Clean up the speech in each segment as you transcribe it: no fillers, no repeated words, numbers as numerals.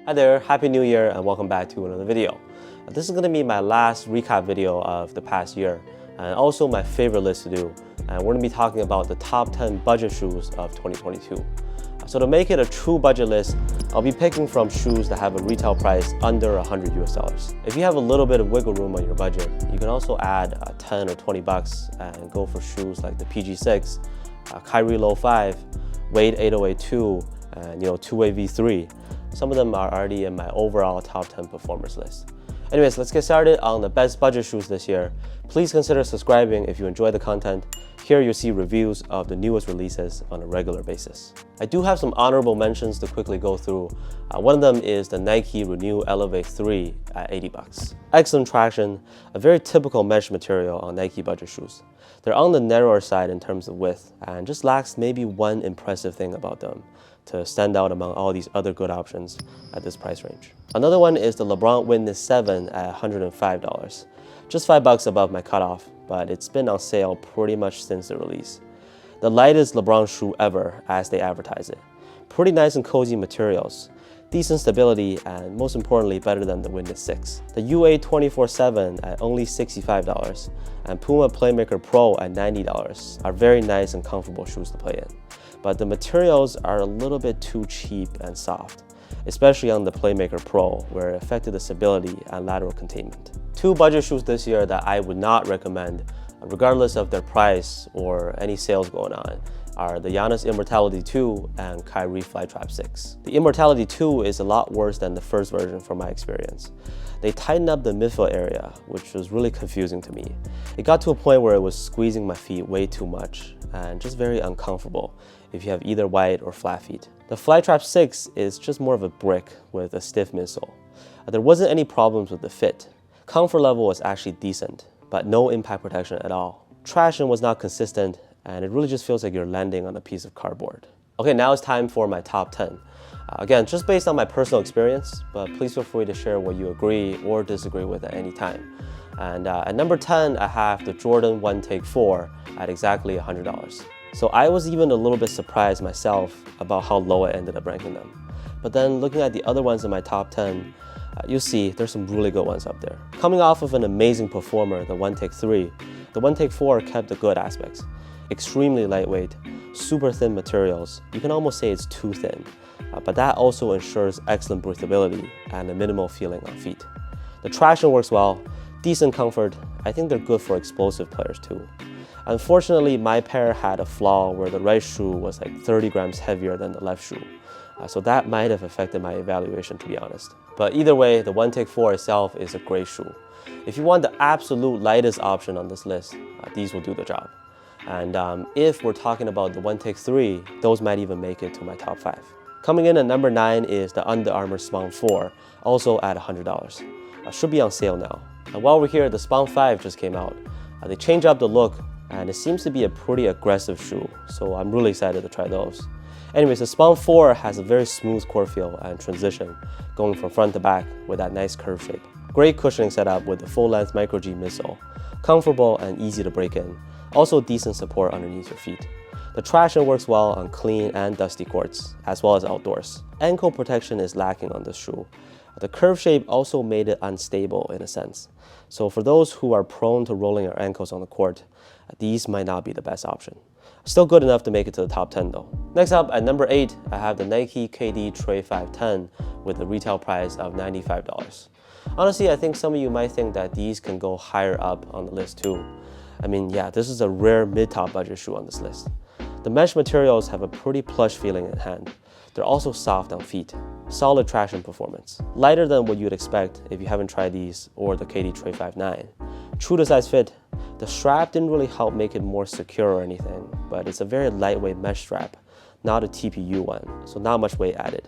Hi there, Happy New Year and welcome back to another video. This is going to be my last recap video of the past year and also my favorite list to do. And we're going to be talking about the top 10 budget shoes of 2022. So to make it a true budget list, I'll be picking from shoes that have a retail price under $100 US. If you have a little bit of wiggle room on your budget, you can also add 10 or 20 bucks and go for shoes like the PG6, Kyrie Low 5, Wade 8082, and two-way V3. Some of them are already in my overall top 10 performers list. Anyways, let's get started on the best budget shoes this year. Please consider subscribing if you enjoy the content. Here you'll see reviews of the newest releases on a regular basis. I do have some honorable mentions to quickly go through. One of them is the Nike Renew Elevate 3 at 80 bucks. Excellent traction, a very typical mesh material on Nike budget shoes. They're on the narrower side in terms of width and just lacks maybe one impressive thing about them to stand out among all these other good options at this price range. Another one is the LeBron Witness 7 at $105. Just $5 above my cutoff, but it's been on sale pretty much since the release. The lightest LeBron shoe ever as they advertise it. Pretty nice and cozy materials, decent stability, and most importantly, better than the Witness 6. The UA 24/7 at only $65 and Puma Playmaker Pro at $90 are very nice and comfortable shoes to play in. But the materials are a little bit too cheap and soft, especially on the Playmaker Pro, where it affected the stability and lateral containment. Two budget shoes this year that I would not recommend, regardless of their price or any sales going on, are the Giannis Immortality 2 and Kyrie Flytrap 6. The Immortality 2 is a lot worse than the first version from my experience. They tightened up the midfoot area, which was really confusing to me. It got to a point where it was squeezing my feet way too much and just very uncomfortable if you have either wide or flat feet. The Flytrap 6 is just more of a brick with a stiff midsole. There wasn't any problems with the fit. Comfort level was actually decent, but no impact protection at all. Traction was not consistent, and it really just feels like you're landing on a piece of cardboard. Okay, now it's time for my top 10. Again, just based on my personal experience, but please feel free to share what you agree or disagree with at any time. And at number 10, I have the Jordan 1 Take 4 at exactly $100. So I was even a little bit surprised myself about how low I ended up ranking them. But then looking at the other ones in my top 10, you'll see there's some really good ones up there. Coming off of an amazing performer, the 1 Take 3, the 1 Take 4 kept the good aspects. Extremely lightweight, super thin materials. You can almost say it's too thin, but that also ensures excellent breathability and a minimal feeling on feet. The traction works well, decent comfort. I think they're good for explosive players too. Unfortunately, my pair had a flaw where the right shoe was like 30 grams heavier than the left shoe. So that might have affected my evaluation, to be honest. But either way, the 1 Take 4 itself is a great shoe. If you want the absolute lightest option on this list, these will do the job. And if we're talking about the 1 Take 3, those might even make it to my top 5. Coming in at number 9 is the Under Armour Spawn 4, also at $100. Should be on sale now. And while we're here, the Spawn 5 just came out. They changed up the look, and it seems to be a pretty aggressive shoe, so I'm really excited to try those. Anyways, the Spawn 4 has a very smooth core feel and transition, going from front to back with that nice curve shape. Great cushioning setup with the full-length Micro G midsole. Comfortable and easy to break in. Also decent support underneath your feet. The traction works well on clean and dusty courts, as well as outdoors. Ankle protection is lacking on this shoe. The curve shape also made it unstable in a sense. So for those who are prone to rolling their ankles on the court, these might not be the best option. Still good enough to make it to the top 10 though. Next up, at number 8, I have the Nike KD Trey 510 with a retail price of $95. Honestly, I think some of you might think that these can go higher up on the list too. I mean, yeah, this is a rare mid-top budget shoe on this list. The mesh materials have a pretty plush feeling in hand. They're also soft on feet. Solid traction performance. Lighter than what you'd expect if you haven't tried these or the KD Trey 5.9. True to size fit, the strap didn't really help make it more secure or anything, but it's a very lightweight mesh strap, not a TPU one, so not much weight added.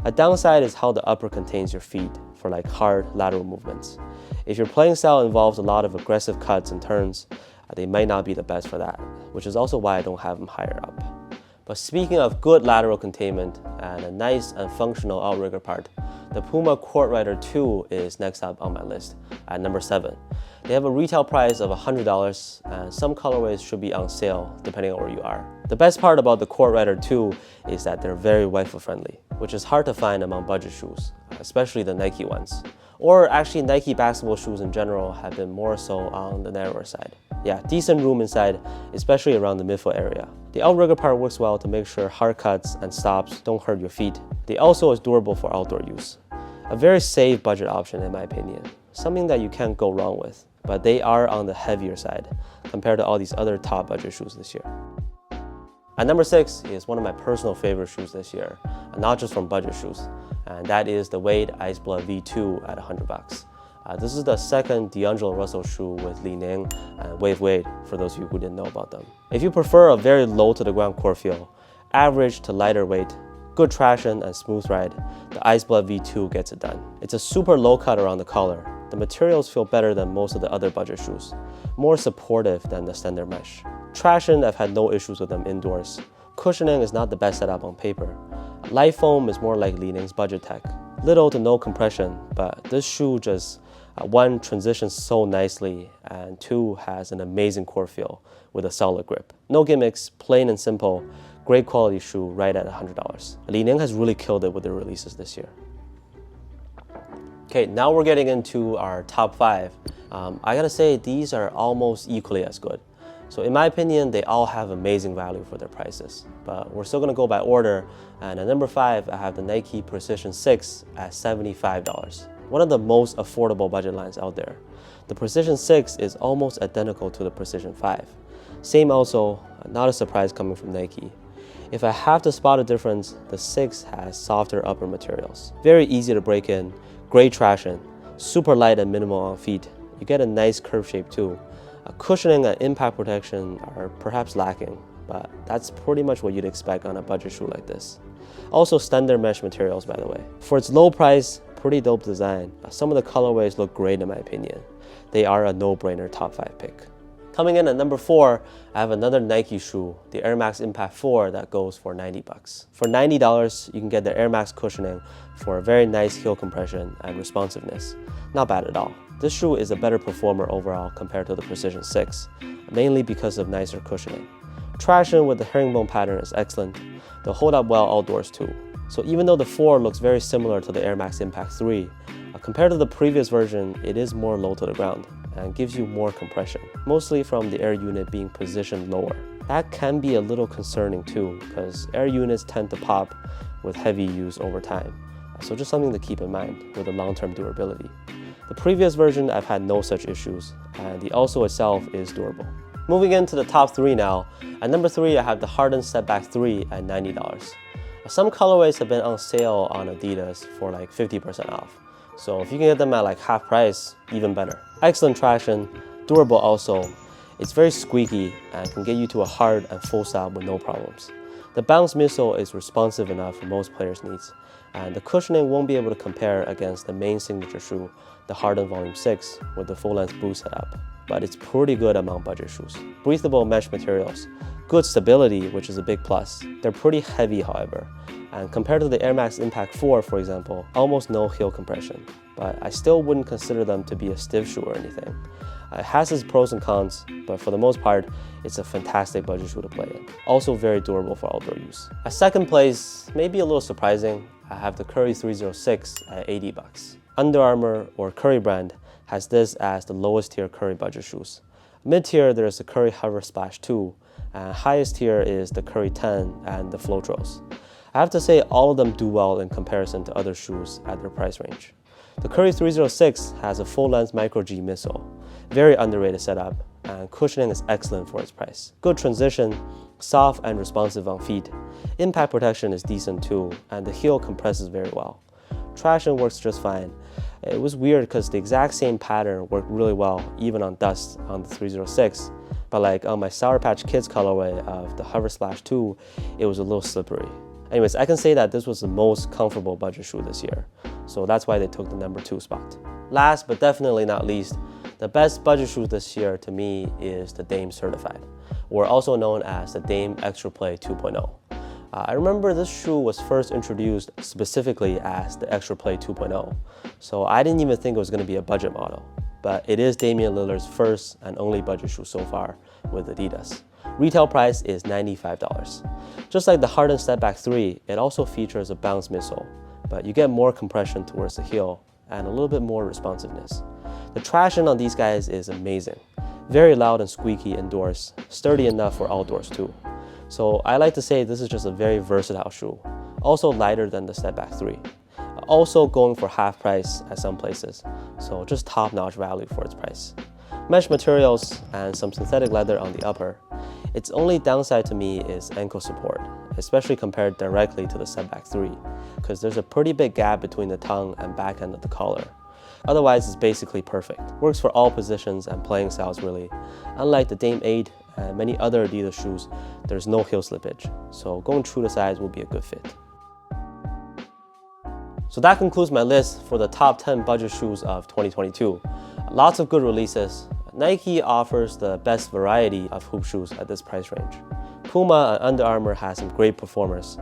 A downside is how the upper contains your feet for like hard lateral movements. If your playing style involves a lot of aggressive cuts and turns, they might not be the best for that, which is also why I don't have them higher up. But speaking of good lateral containment and a nice and functional outrigger part, the Puma Court Rider 2 is next up on my list at number 7. They have a retail price of $100 and some colorways should be on sale depending on where you are. The best part about the Court Rider 2 is that they're very waifu friendly, which is hard to find among budget shoes. especially the Nike ones. Or actually Nike basketball shoes in general have been more so on the narrower side. Yeah, decent room inside, especially around the midfoot area. The outrigger part works well to make sure hard cuts and stops don't hurt your feet. They also is durable for outdoor use. A very safe budget option in my opinion. Something that you can't go wrong with, but they are on the heavier side compared to all these other top budget shoes this year. At number 6 is one of my personal favorite shoes this year, not just from budget shoes, and that is the Wade Iceblood V2 at $100. This is the second D'Angelo Russell shoe with Li-Ning and Wade for those of you who didn't know about them. If you prefer a very low to the ground core feel, average to lighter weight, good traction and smooth ride, the Iceblood V2 gets it done. It's a super low cut around the collar. The materials feel better than most of the other budget shoes, more supportive than the standard mesh. Traction, I've had no issues with them indoors. Cushioning is not the best setup on paper. Light foam is more like Li-Ning's budget tech. Little to no compression, but this shoe just, one, transitions so nicely, and two, has an amazing core feel with a solid grip. No gimmicks, plain and simple, great quality shoe right at $100. Li-Ning has really killed it with their releases this year. Okay, now we're getting into our top 5. I gotta say, these are almost equally as good. So in my opinion, they all have amazing value for their prices. But we're still gonna go by order, and at number 5, I have the Nike Precision 6 at $75. One of the most affordable budget lines out there. The Precision 6 is almost identical to the Precision 5. Same also, not a surprise coming from Nike. If I have to spot a difference, the 6 has softer upper materials. Very easy to break in, great traction, super light and minimal on feet. You get a nice curve shape too. Cushioning and impact protection are perhaps lacking, but that's pretty much what you'd expect on a budget shoe like this. Also standard mesh materials, by the way. For its low price, pretty dope design. Some of the colorways look great in my opinion. They are a no-brainer top 5 pick. Coming in at number 4, I have another Nike shoe, the Air Max Impact 4 that goes for $90. For $90, you can get the Air Max cushioning for a very nice heel compression and responsiveness. Not bad at all. This shoe is a better performer overall compared to the Precision 6, mainly because of nicer cushioning. Traction with the herringbone pattern is excellent. They'll hold up well outdoors too. So even though the 4 looks very similar to the Air Max Impact 3, compared to the previous version, it is more low to the ground and gives you more compression, mostly from the air unit being positioned lower. That can be a little concerning too, because air units tend to pop with heavy use over time. So just something to keep in mind with the long-term durability. The previous version, I've had no such issues, and the outsole itself is durable. Moving into the top 3 now, at number 3, I have the Harden Stepback 3 at $90. Some colorways have been on sale on Adidas for like 50% off. So if you can get them at like half price, even better. Excellent traction, durable also. It's very squeaky and can get you to a hard and full stop with no problems. The bounce midsole is responsive enough for most players' needs, and the cushioning won't be able to compare against the main signature shoe, the Harden Volume 6 with the full-length boot setup, but it's pretty good among budget shoes. Breathable mesh materials, good stability, which is a big plus. They're pretty heavy, however, and compared to the Air Max Impact 4, for example, almost no heel compression, but I still wouldn't consider them to be a stiff shoe or anything. It has its pros and cons, but for the most part, it's a fantastic budget shoe to play in. Also very durable for outdoor use. At second place, maybe a little surprising, I have the Curry 306 at $80. Under Armour or Curry brand has this as the lowest tier Curry budget shoes. Mid-tier, there's the Curry Hover Splash 2, and highest tier is the Curry 10 and the Flotros. I have to say all of them do well in comparison to other shoes at their price range. The Curry 306 has a full-length Micro G midsole, very underrated setup, and cushioning is excellent for its price. Good transition, soft and responsive on feet. Impact protection is decent too, and the heel compresses very well. Traction works just fine. It was weird because the exact same pattern worked really well even on dust on the 306, but like on my Sour Patch Kids colorway of the Hover Splash 2, it was a little slippery. Anyways, I can say that this was the most comfortable budget shoe this year, so that's why they took the number 2 spot. Last but definitely not least, the best budget shoe this year to me is the Dame Certified, or also known as the Dame EXTPLY 2.0. I remember this shoe was first introduced specifically as the EXTPLY 2.0, so I didn't even think it was going to be a budget model, but it is Damian Lillard's first and only budget shoe so far with Adidas. Retail price is $95. Just like the Harden Stepback 3, it also features a bounce midsole. but you get more compression towards the heel and a little bit more responsiveness. The traction on these guys is amazing. Very loud and squeaky indoors, sturdy enough for outdoors too. So I like to say this is just a very versatile shoe. Also lighter than the Stepback 3. Also going for half price at some places, so just top-notch value for its price. Mesh materials and some synthetic leather on the upper. Its only downside to me is ankle support, especially compared directly to the Stepback 3, because there's a pretty big gap between the tongue and back end of the collar. Otherwise, it's basically perfect. Works for all positions and playing styles really. Unlike the Dame 8 and many other Adidas shoes, there's no heel slippage, so going true to size will be a good fit. So that concludes my list for the top 10 budget shoes of 2022. Lots of good releases. Nike offers the best variety of hoop shoes at this price range. Puma and Under Armour has some great performers.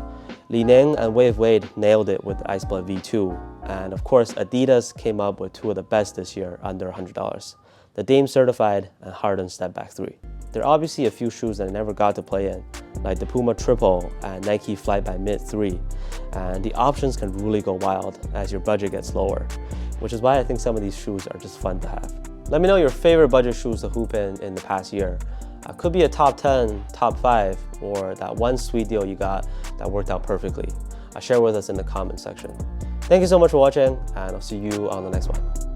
Li-Ning and Wade nailed it with the Iceblood V2. And of course, Adidas came up with two of the best this year under $100. The Dame Certified and Harden Stepback 3. There are obviously a few shoes that I never got to play in, like the Puma Triple and Nike Fly by Mid 3. And the options can really go wild as your budget gets lower, which is why I think some of these shoes are just fun to have. Let me know your favorite budget shoes to hoop in the past year. Could be a top 10, top 5, or that one sweet deal you got that worked out perfectly. Share with us in the comment section. Thank you so much for watching, and I'll see you on the next one.